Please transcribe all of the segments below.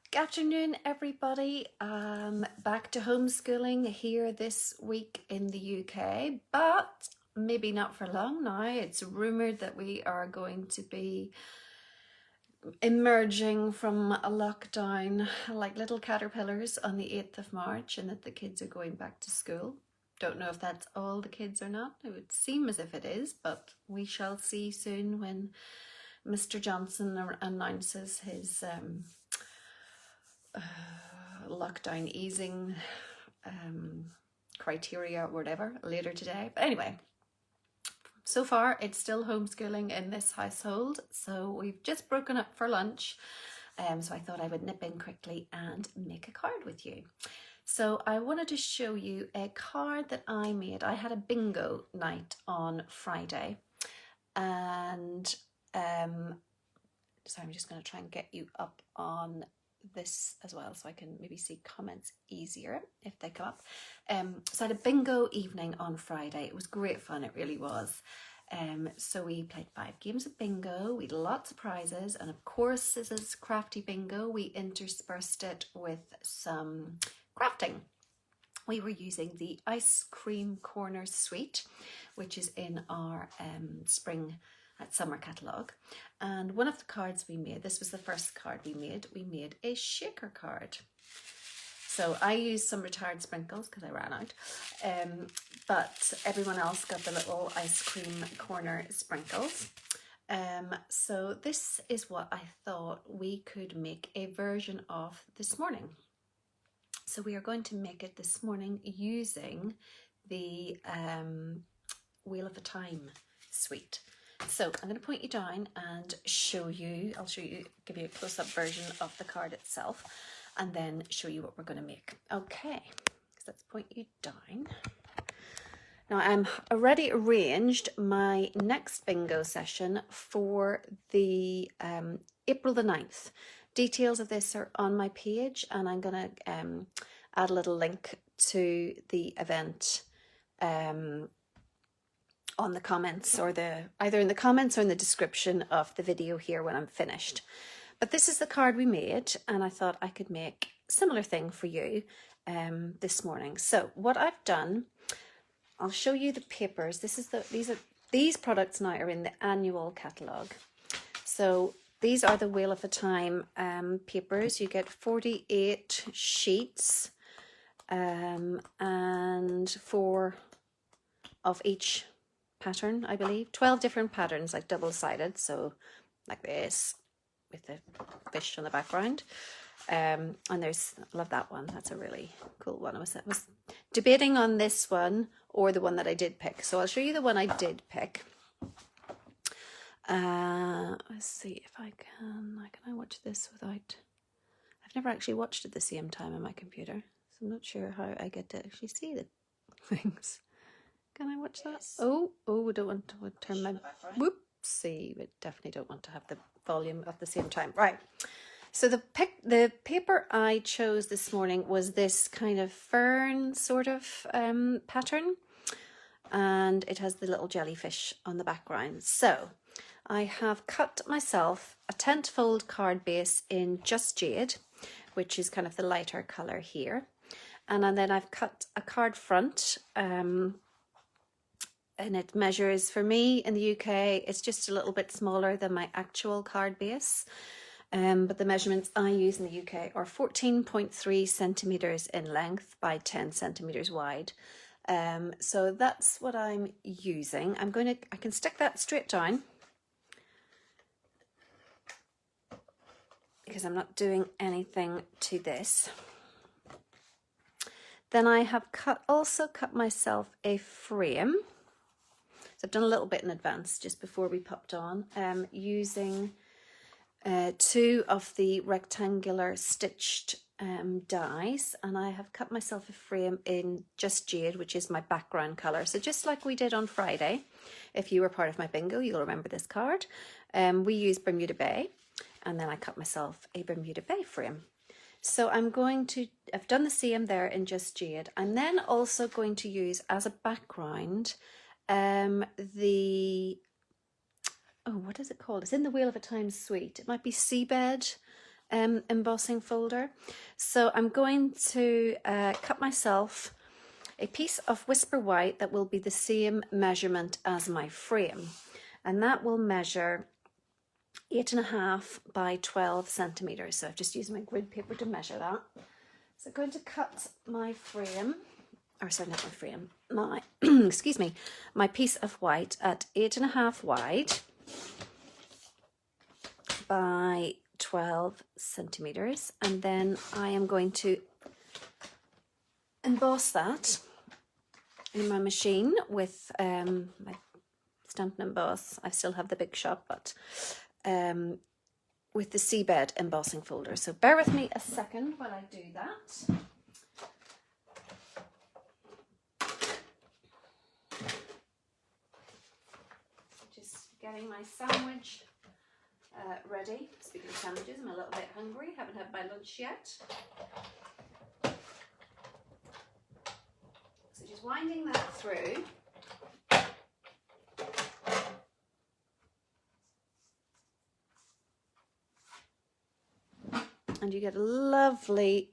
Good afternoon, everybody. Back to homeschooling here this week in the UK, but maybe not for long now. It's rumoured that we are going to be emerging from a lockdown like little caterpillars on the 8th of March and that the kids are going back to school. Don't know if that's all the kids or not. It would seem as if it is, but we shall see soon when Mr. Johnson announces his lockdown easing criteria or whatever later today. But anyway, so far it's still homeschooling in this household. So we've just broken up for lunch. So I thought I would nip in quickly and make a card with you. So I wanted to show you a card that I made. I had a bingo night on Friday, and so I'm just going to try and get you up on this as well so I can maybe see comments easier if they come up. So I had a bingo evening on Friday. It was great fun, it really was. So we played 5 games of bingo, we had lots of prizes, and of course, this is crafty bingo. We interspersed it with some crafting. We were using the Ice Cream Corner suite, which is in our spring at summer catalogue, and one of the cards we made, this was the first card we made a shaker card. So I used some retired sprinkles because I ran out, but everyone else got the little Ice Cream Corner sprinkles. So this is what I thought we could make a version of this morning. So we are going to make it this morning using the Wheel of a Time suite. So I'm going to point you down and show you, give you a close-up version of the card itself, and then show you what we're going to make. Okay, so let's point you down. Now I'm already arranged my next bingo session for the April the 9th. Details of this are on my page, and I'm going to add a little link to the event on the comments, or either in the comments or in the description of the video here when I'm finished. But this is the card we made, and I thought I could make a similar thing for you this morning. So what I've done, I'll show you the papers. These products now are in the annual catalogue. So these are the Wheel of a Time papers. You get 48 sheets and 4 of each pattern, I believe. 12 different patterns, like double-sided, so like this with the fish on the background. And there's, I love that one. That's a really cool one. I was debating on this one or the one that I did pick. So I'll show you the one I did pick. Let's see if I can I watch this without, I've never actually watched it at the same time on my computer, so I'm not sure how I get to actually see the things. Can I watch that? Yes. Oh, I don't want to turn my, whoopsie, we definitely don't want to have the volume at the same time. Right, so the paper I chose this morning was this kind of fern sort of pattern, and it has the little jellyfish on the background. So I have cut myself a tent-fold card base in Just Jade, which is kind of the lighter colour here. And then I've cut a card front, and it measures, for me in the UK, it's just a little bit smaller than my actual card base. But the measurements I use in the UK are 14.3 centimetres in length by 10 centimetres wide. So that's what I'm using. I can stick that straight down, because I'm not doing anything to this. Then I have also cut myself a frame. So I've done a little bit in advance just before we popped on, using 2 of the rectangular stitched dies, and I have cut myself a frame in Just Jade, which is my background colour. So just like we did on Friday, if you were part of my bingo, you'll remember this card. We used Bermuda Bay, and then I cut myself a Bermuda Bay frame. So I've done the same there in Just Jade. I'm then also going to use as a background what is it called? It's in the Wheel of a Time suite. It might be Seabed. embossing folder. So I'm going to cut myself a piece of Whisper White that will be the same measurement as my frame, and that will measure 8.5 by 12 centimeters. So I've just used my grid paper to measure that. So I'm going to cut my frame, or sorry, not my frame, my excuse me, my piece of white at 8.5 wide by 12 centimeters, and then I am going to emboss that in my machine with my Stampin' Emboss. I still have the Big Shot, but with the Seabed embossing folder. So bear with me a second while I do that. Just getting my sandwich ready. Speaking of sandwiches, I'm a little bit hungry. Haven't had my lunch yet. So just winding that through. And you get a lovely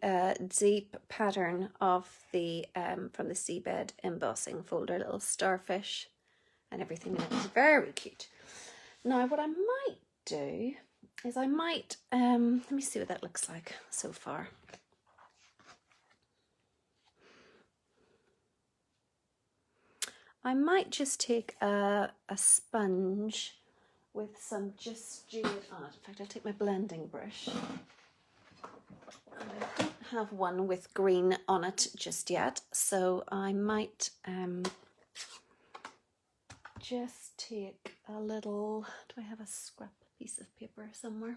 deep pattern of the from the Seabed embossing folder, little starfish and everything in it. It's very cute. Now what I might do is I might, let me see what that looks like so far. I might just take a sponge with some just jeweled art. In fact, I'll take my blending brush. And I don't have one with green on it just yet, so I might just take a little, do I have a scrap piece of paper somewhere?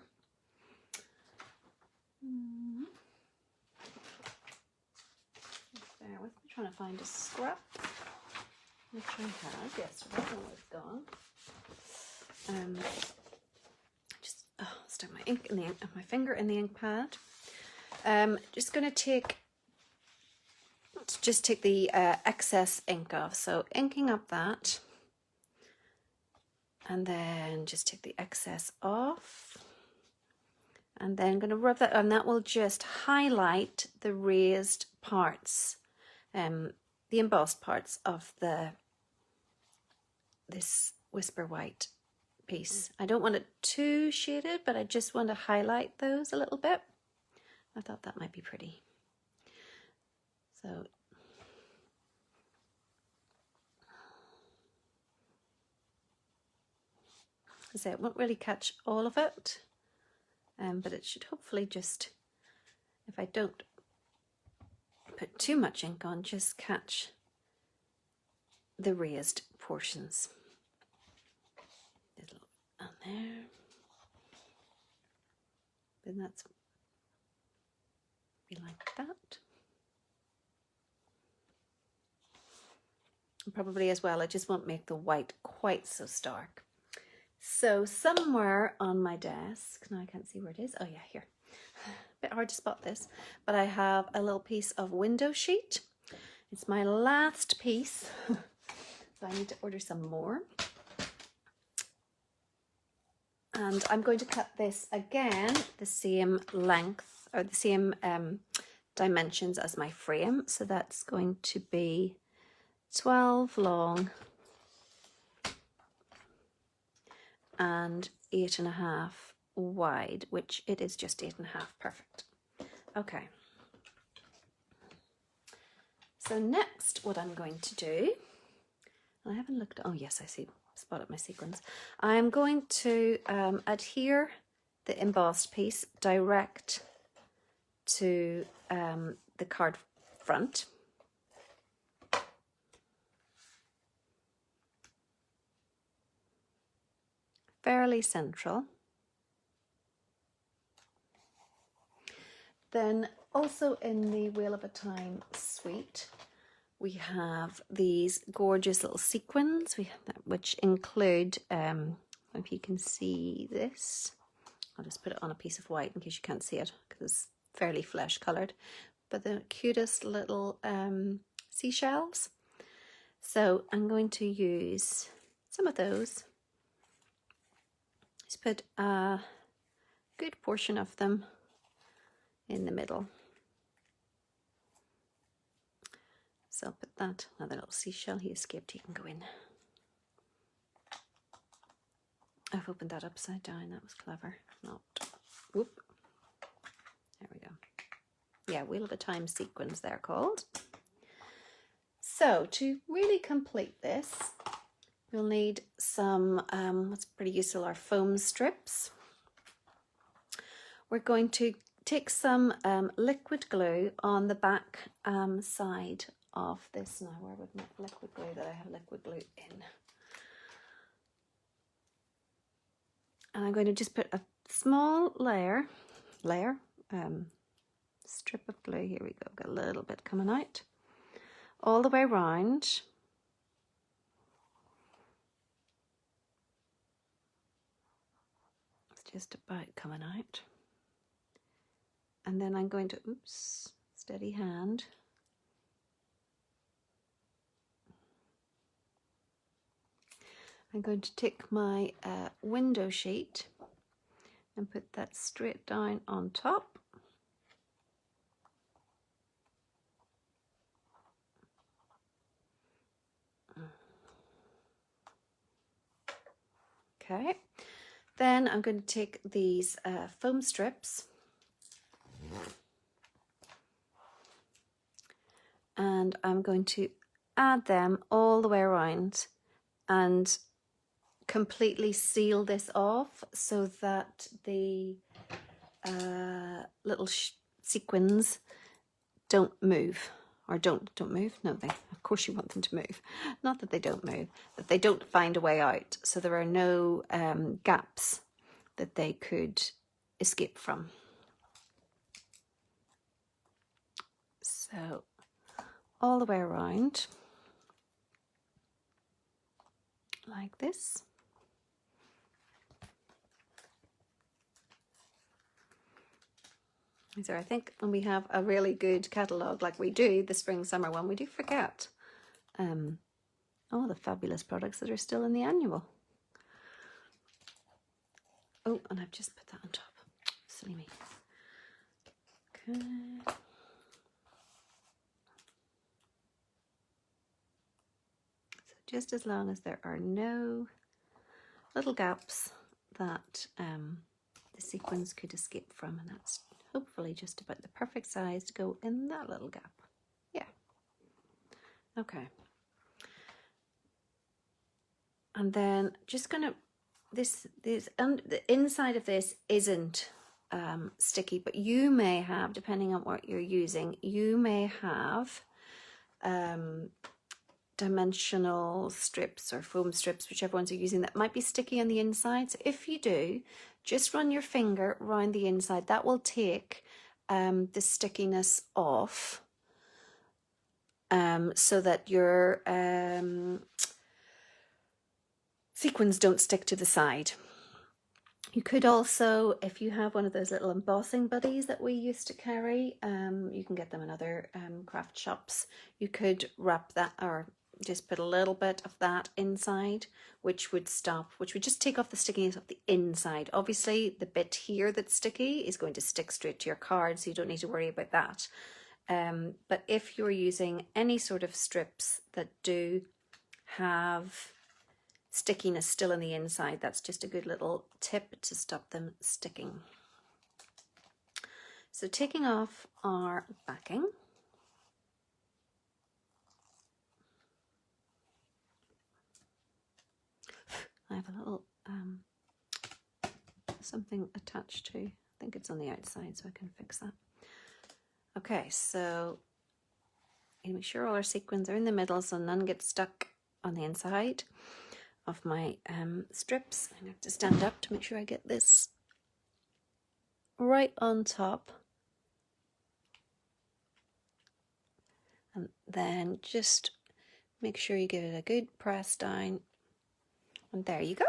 Bear with me, trying to find a scrap, which I have. Yes, that one was gone. Just stick my ink in the ink, my finger in the ink pad. Just going to take the excess ink off. So inking up that, and then just take the excess off, and then going to rub that on. That will just highlight the raised parts, the embossed parts of this Whisper White piece. I don't want it too shaded, but I just want to highlight those a little bit. I thought that might be pretty. So as I say, it won't really catch all of it, but it should hopefully just, if I don't put too much ink on, just catch the raised portions. Little on there. Then that's be like that. And probably as well, I just won't make the white quite so stark. So somewhere on my desk, now I can't see where it is. Oh yeah, here. A bit hard to spot this, but I have a little piece of window sheet. It's my last piece, so I need to order some more. And I'm going to cut this again the same length, or the same dimensions as my frame. So that's going to be 12 long and 8.5 wide, which it is just 8.5. Perfect. Okay. So next, what I'm going to do, I haven't looked, oh yes, I see, spotted my sequins. I'm going to adhere the embossed piece direct to the card front. Fairly central. Then also in the Wheel of a Time suite, we have these gorgeous little sequins, which include, if you can see this, I'll just put it on a piece of white in case you can't see it because it's fairly flesh coloured, but the cutest little seashells. So I'm going to use some of those. Just put a good portion of them in the middle. So I'll put that, another little seashell, he escaped, he can go in. I've opened that upside down, that was clever. Not, whoop, there we go. Yeah, Wheel of a Time sequins they're called. So to really complete this, you'll need some, what's pretty useful are foam strips. We're going to take some liquid glue on the back side of this. Now, where would my liquid glue that I have liquid glue in? And I'm going to just put a small strip of glue. Here we go, got a little bit coming out. All the way around. It's just about coming out. And then I'm going to, oops, steady hand. I'm going to take my window sheet and put that straight down on top. Okay, then I'm going to take these foam strips and I'm going to add them all the way around and completely seal this off so that the little sequins don't move. Or don't move. No, of course you want them to move. Not that they don't move, that they don't find a way out. So there are no gaps that they could escape from. So all the way around, like this. So I think when we have a really good catalogue like we do, the spring summer one, we do forget all the fabulous products that are still in the annual. Oh, and I've just put that on top. Silly me. Okay. So just as long as there are no little gaps that the sequins could escape from, and that's hopefully just about the perfect size to go in that little gap. Yeah. Okay. And then just gonna, and the inside of this isn't sticky, but you may have, depending on what you're using, you may have dimensional strips or foam strips, whichever ones you're using, that might be sticky on the inside. So if you do, just run your finger around the inside. That will take the stickiness off so that your sequins don't stick to the side. You could also, if you have one of those little embossing buddies that we used to carry, you can get them in other craft shops. You could wrap that, or just put a little bit of that inside, which would just take off the stickiness of the inside. Obviously, the bit here that's sticky is going to stick straight to your card, so you don't need to worry about that. But if you're using any sort of strips that do have stickiness still in the inside, that's just a good little tip to stop them sticking. So taking off our backing, I have a little something attached to, I think it's on the outside, so I can fix that. Okay, so you make sure all our sequins are in the middle so none get stuck on the inside of my strips. I have to stand up to make sure I get this right on top. And then just make sure you give it a good press down. And there you go.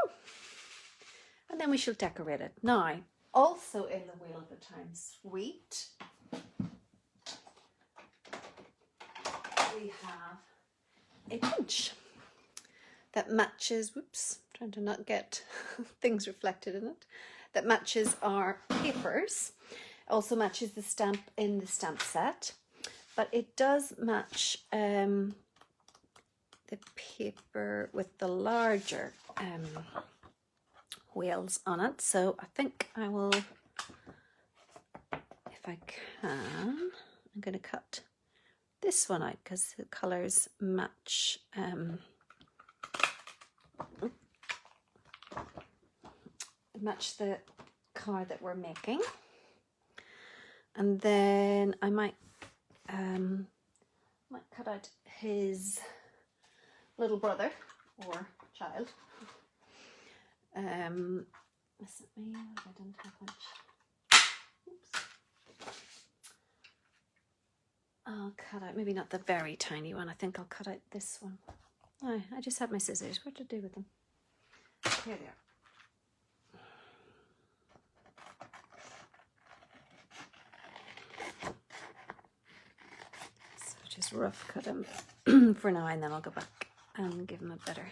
And then we shall decorate it. Now, also in the Wheel of a Time suite, we have a pinch that matches, whoops, trying to not get things reflected in it, that matches our papers. Also matches the stamp in the stamp set, but it does match the paper with the larger wheels on it. So I think I will, if I can, I'm going to cut this one out because the colours match match the card that we're making. And then I might cut out his little brother or child. Is it me? I don't have much. Oops. I'll cut out, maybe not the very tiny one. I think I'll cut out this one. Oh, I just had my scissors. What did I do with them? Here they are. Just rough cut him for now, and then I'll go back and give him a better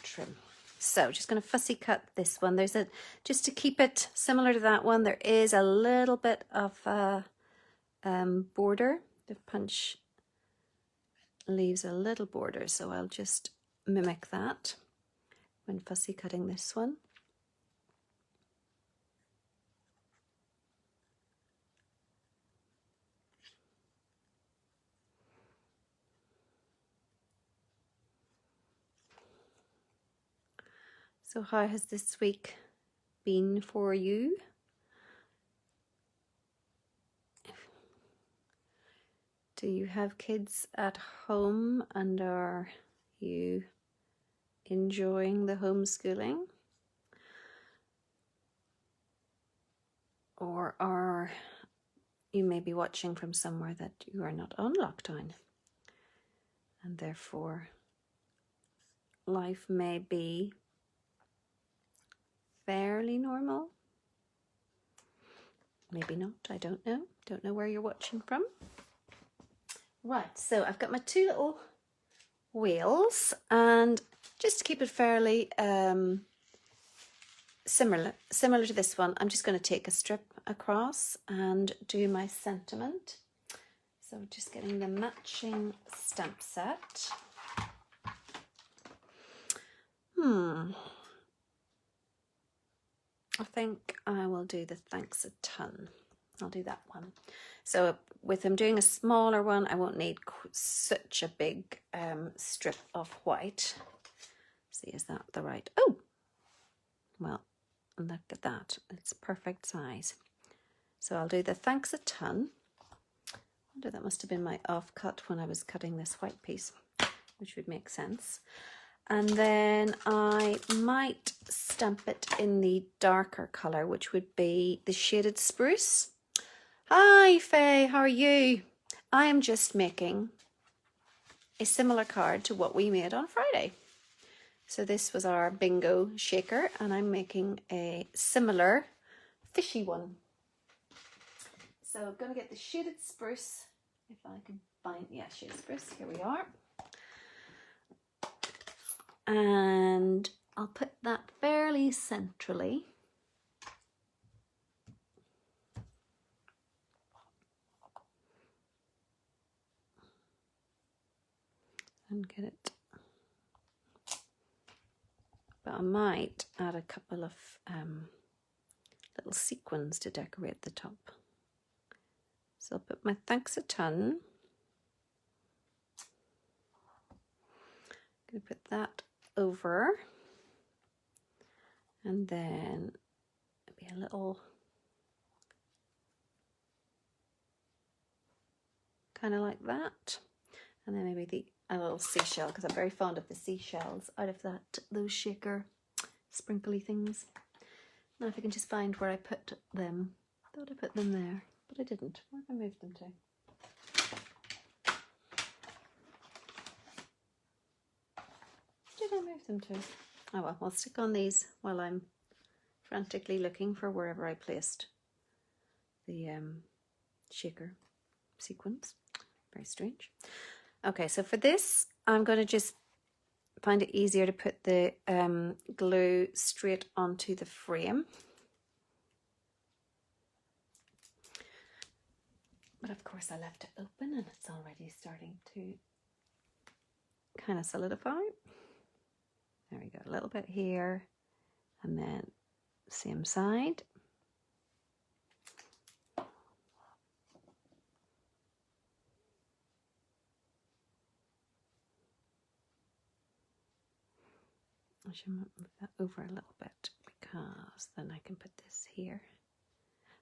trim. So just going to fussy cut this one. There's just to keep it similar to that one, there is a little bit of a border. The punch leaves a little border, so I'll just mimic that when fussy cutting this one. So how has this week been for you? Do you have kids at home, and are you enjoying the homeschooling? Or are you maybe watching from somewhere that you are not on lockdown, and therefore life may be fairly normal? Maybe not, I don't know. Don't know where you're watching from. Right, so I've got my two little wheels, and just to keep it fairly similar to this one, I'm just going to take a strip across and do my sentiment. So just getting the matching stamp set. I think I will do the thanks a ton. I'll do that one. So with him doing a smaller one, I won't need such a big strip of white. See, is that the right? Oh, well, look at that. It's perfect size. So I'll do the thanks a ton. I wonder, that must have been my offcut when I was cutting this white piece, which would make sense. And then I might stamp it in the darker colour, which would be the shaded spruce. Hi Faye, how are you? I am just making a similar card to what we made on Friday. So this was our bingo shaker, and I'm making a similar fishy one. So I'm going to get the shaded spruce, if I can find, yeah, shaded spruce, here we are. And I'll put that fairly centrally. And get it. But I might add a couple of little sequins to decorate the top. So I'll put my thanks a ton. I'm going to put that over, and then maybe a little kind of like that, and then maybe a little seashell, because I'm very fond of the seashells out of those shaker sprinkly things. Now if I can just find where I put them. I thought I put them there, but I didn't. Where have I moved them to? Did I move them to? Oh well, I'll stick on these while I'm frantically looking for wherever I placed the shaker sequins. Very strange. Okay, so for this, I'm going to just find it easier to put the glue straight onto the frame. But of course I left it open and it's already starting to kind of solidify. There we go, a little bit here and then same side. I should move that over a little bit because then I can put this here.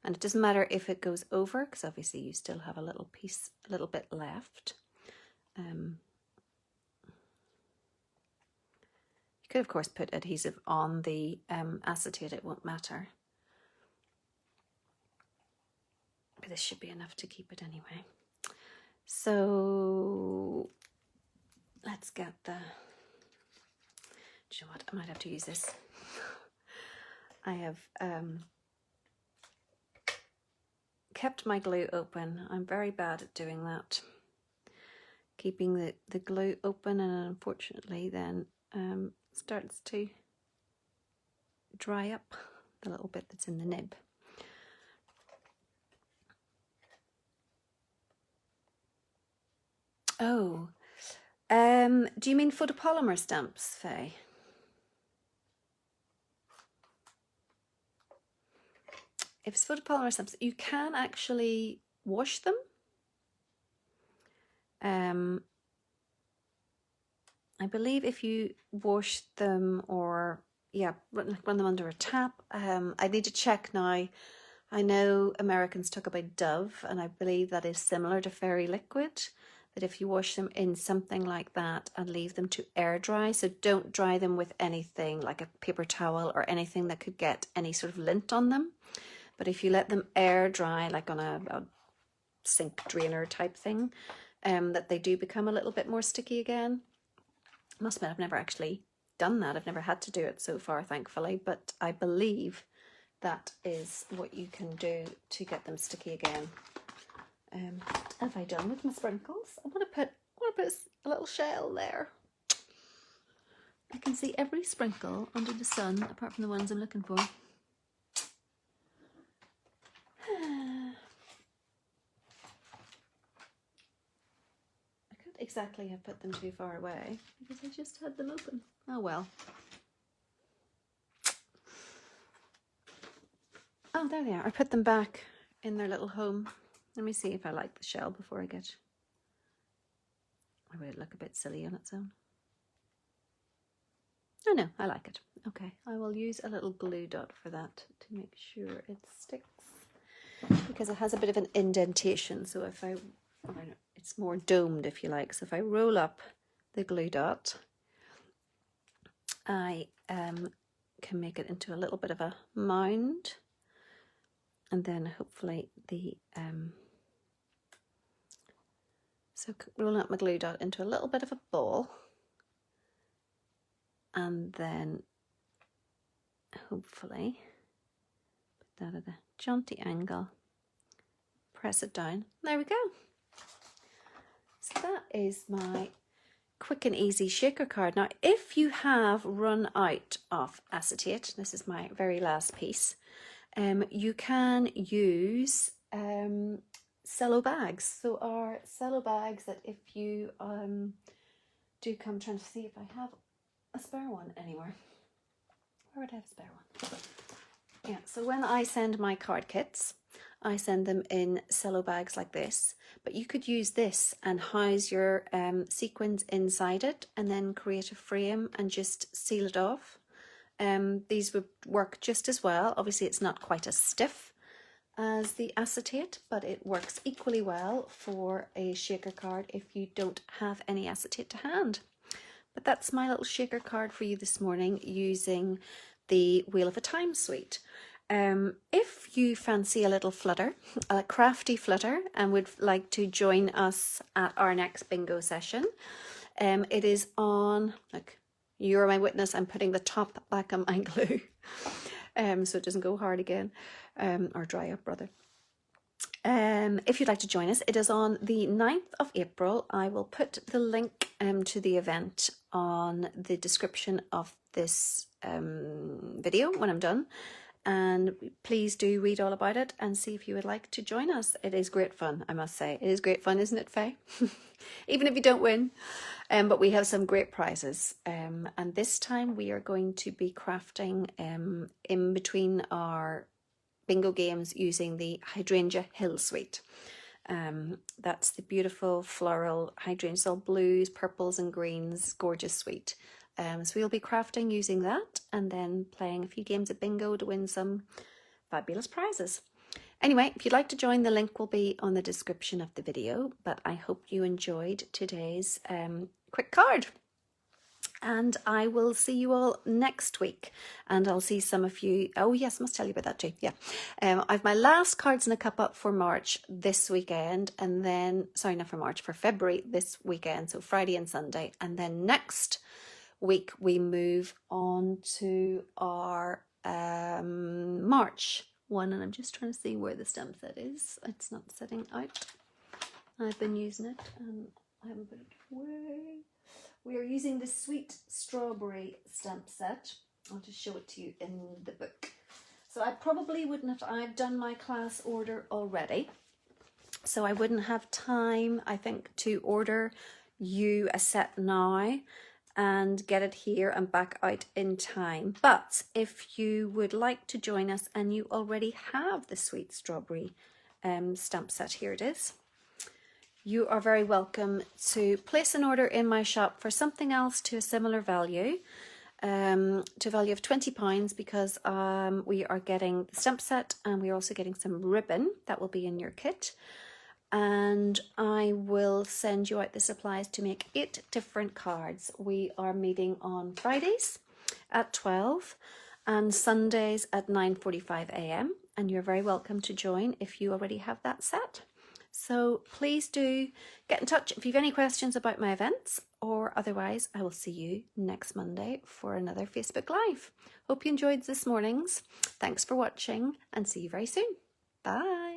And it doesn't matter if it goes over because obviously you still have a little piece, a little bit left. You could of course put adhesive on the acetate, it won't matter. But this should be enough to keep it anyway. So let's get the, do you know what, I might have to use this. I have kept my glue open. I'm very bad at doing that. Keeping the glue open, and unfortunately then starts to dry up the little bit that's in the nib. Oh, do you mean photopolymer stamps, Faye? If it's photopolymer stamps, you can actually wash them. I believe if you wash them or, yeah, run them under a tap. I need to check now. I know Americans talk about Dove, and I believe that is similar to Fairy Liquid, that if you wash them in something like that and leave them to air dry, so don't dry them with anything like a paper towel or anything that could get any sort of lint on them. But if you let them air dry, like on a sink drainer type thing, that they do become a little bit more sticky again. I must admit, I've never actually done that. I've never had to do it so far, thankfully, but I believe that is what you can do to get them sticky again. Have I done with my sprinkles? I want to put a little shell there. I can see every sprinkle under the sun, apart from the ones I'm looking for. Exactly have put them too far away because I just had them open. Oh well. Oh, there they are. I put them back in their little home. Let me see if I like the shell before I get... Or would it look a bit silly on its own? Oh no, I like it. Okay, I will use a little glue dot for that to make sure it sticks, because it has a bit of an indentation, so if I it's more domed, if you like. So if I roll up the glue dot, I can make it into a little bit of a mound, and then hopefully the so rolling up my glue dot into a little bit of a ball, and then hopefully put that at a jaunty angle, press it down. There we go. So that is my quick and easy shaker card. Now, if you have run out of acetate, this is my very last piece, you can use cello bags. So our cello bags that if you do come, trying to see if I have a spare one anywhere. Where would I have a spare one? Yeah, so when I send my card kits, I send them in cello bags like this, but you could use this and house your sequins inside it and then create a frame and just seal it off. These would work just as well. Obviously it's not quite as stiff as the acetate, but it works equally well for a shaker card if you don't have any acetate to hand. But that's my little shaker card for you this morning using the Wheel of a Time suite. If you fancy a little flutter, a crafty flutter, and would like to join us at our next bingo session, it is on, look, you're my witness, I'm putting the top back on my glue so it doesn't go hard again, or dry up rather. If you'd like to join us, it is on the 9th of April. I will put the link to the event on the description of this video when I'm done. and please do read all about it and see if you would like to join us. It is great fun, I must say. It is great fun, isn't it, Faye? Even if you don't win. But we have some great prizes. And this time we are going to be crafting in between our bingo games using the Hydrangea Hill Suite. That's the beautiful floral hydrangeas, all blues, purples and greens, gorgeous suite. So we'll be crafting using that and then playing a few games of bingo to win some fabulous prizes. Anyway, if you'd like to join, the link will be on the description of the video, but I hope you enjoyed today's quick card. And I will see you all next week, and I'll see some of you. Oh yes, must tell you about that too. Yeah, I've my last cards in a cup up for March this weekend, and then sorry, not for March, for February this weekend. So Friday and Sunday, and then next week we move on to our March one, and I'm just trying to see where the stamp set is. It's not setting out. I've been using it, and I haven't put it away. We are using the Sweet Strawberry stamp set. I'll just show it to you in the book. So I probably wouldn't have, I've done my class order already, so I wouldn't have time, I think, to order you a set now and get it here and back out in time. But if you would like to join us and you already have the Sweet Strawberry stamp set, here it is. You are very welcome to place an order in my shop for something else to a similar value, to a value of £20, because we are getting the stamp set and we're also getting some ribbon that will be in your kit. And I will send you out the supplies to make 8 different cards. We are meeting on Fridays at 12 and Sundays at 9:45 a.m. and you're very welcome to join if you already have that set. So please do get in touch if you have any questions about my events, or otherwise I will see you next Monday for another Facebook Live. Hope you enjoyed this morning's. Thanks for watching and see you very soon. Bye.